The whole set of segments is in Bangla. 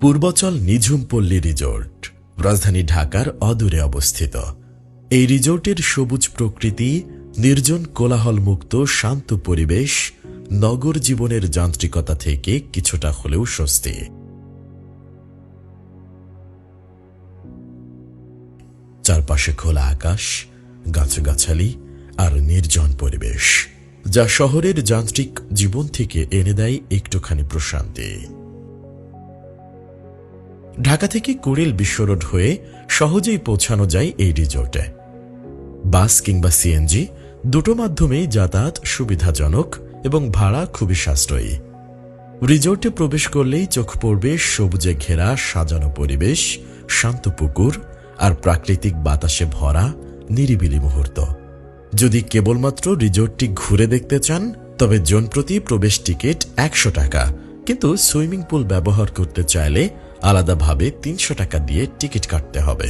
পূর্বাচল নিঝুম পল্লী রিজোর্ট রাজধানী ঢাকার অদূরে অবস্থিত। এই রিজোর্টের সবুজ প্রকৃতি, নির্জন কোলাহলমুক্ত শান্ত পরিবেশ নগর জীবনের যান্ত্রিকতা থেকে কিছুটা হলেও স্বস্তি। চারপাশে খোলা আকাশ, গাছগাছালি আর নির্জন পরিবেশ, যা শহরের যান্ত্রিক জীবন থেকে এনে দেয় একটুখানি প্রশান্তি। ঢাকা থেকে কুড়িল বিশ্বরোড হয়ে সহজেই পৌঁছানো যায় এই রিজোর্টে। বাস কিংবা সিএনজি দুটো মাধ্যমেই যাতায়াত সুবিধাজনক এবং ভাড়া খুবই সাশ্রয়ী। রিজোর্টে প্রবেশ করলেই চোখ পড়বে সবুজে ঘেরা সাজানো পরিবেশ, শান্ত পুকুর আর প্রাকৃতিক বাতাসে ভরা নিরিবিলি মুহূর্ত। যদি কেবলমাত্র রিজোর্টটি ঘুরে দেখতে চান তবে জনপ্রতি প্রবেশ টিকিট ১০০ টাকা, কিন্তু সুইমিং পুল ব্যবহার করতে চাইলে আলাদাভাবে ৩০০ টাকা দিয়ে টিকিট কাটতে হবে।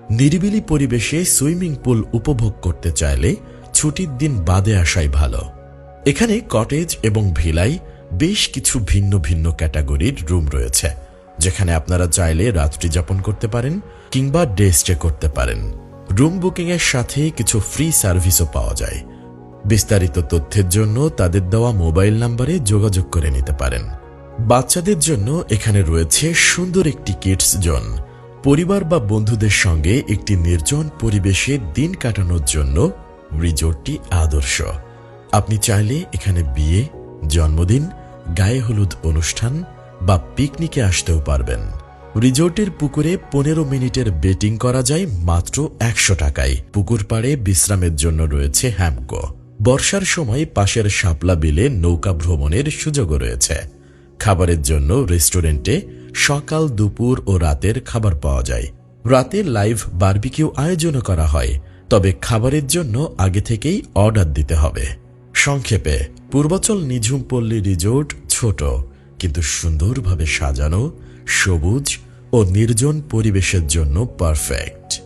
নিরিবিলি পরিবেশে সুইমিং পুল উপভোগ করতে চাইলে ছুটির দিন বাদে আসাই ভালো। এখানে কটেজ এবং ভিলায় বেশ কিছু ভিন্ন ভিন্ন ক্যাটাগরির রুম রয়েছে, যেখানে আপনারা চাইলে রাত্রি যাপন করতে পারেন কিংবা ডে স্টে করতে পারেন। রুম বুকিং এর সাথে কিছু ফ্রি সার্ভিসও পাওয়া যায়। বিস্তারিত তথ্যের জন্য তাদের দেওয়া মোবাইল নম্বরে যোগাযোগ করে নিতে পারেন। বাচ্চাদের জন্য এখানে রয়েছে সুন্দর একটি কিডস জোন। পরিবার বা বন্ধুদের সঙ্গে একটি নির্জন পরিবেশে দিন কাটানোর জন্য রিজোর্টটি আদর্শ। আপনি চাইলে এখানে বিয়ে, জন্মদিন, গায়ে হলুদ অনুষ্ঠান বা পিকনিকে আসতেও পারবেন। রিজোর্টের পুকুরে ১৫ মিনিটের বেটিং করা যায় মাত্র ১০০ টাকায়। পুকুর পাড়ে বিশ্রামের জন্য রয়েছে হ্যামকো। বর্ষার সময় পাশের শাপলা বিলে নৌকা ভ্রমণের সুযোগও রয়েছে। খাবারের জন্য রেস্টুরেন্টে সকাল, দুপুর ও রাতের খাবার পাওয়া যায়। রাতে লাইভ বারবিকিউ আয়োজনও করা হয়, তবে খাবারের জন্য আগে থেকেই অর্ডার দিতে হবে। সংক্ষেপে, পূর্বাচল নিঝুম পল্লী রিজোর্ট ছোট কিন্তু সুন্দরভাবে সাজানো, সবুজ ও নির্জন পরিবেশের জন্য পারফেক্ট।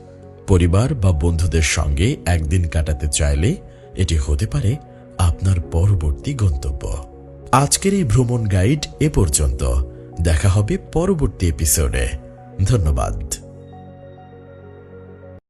পরিবার বা বন্ধুদের সঙ্গে একদিন কাটাতে চাইলে এটি হতে পারে আপনার পরবর্তী গন্তব্য। আজকের এই ভ্রমণ গাইড এ পর্যন্ত। দেখা হবে পরবর্তী এপিসোডে। ধন্যবাদ।